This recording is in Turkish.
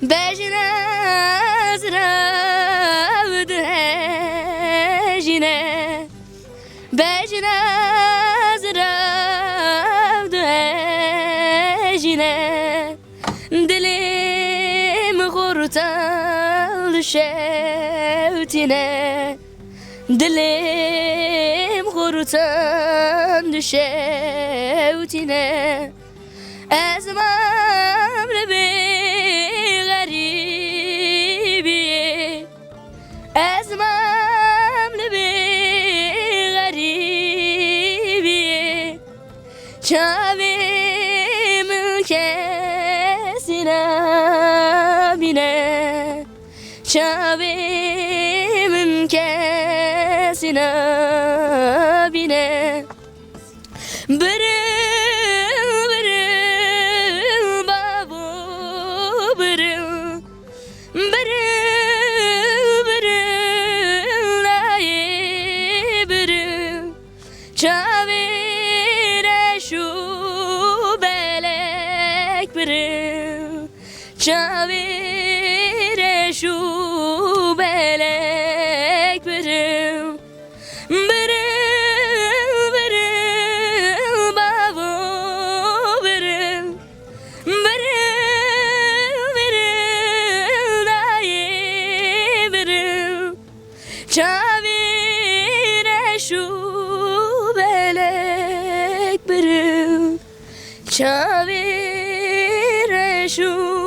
Bejne zravd hejine Bejne zravd hejine Dilim kurtal şevtine Dilim kurtal şevtine Ezmam lebi garibi Ezmam lebi garibi Çavim kesine bine Çavim kesine bine Bırıl bırıl babu bırıl Bırıl bırıl ayı bırıl Çavire şu belek bırıl Çavire şu belek bırıl Bırıl bırıl babu bırıl Bırıl bırıl dayı bırıl Çavire şu belek bırıl Çavire şu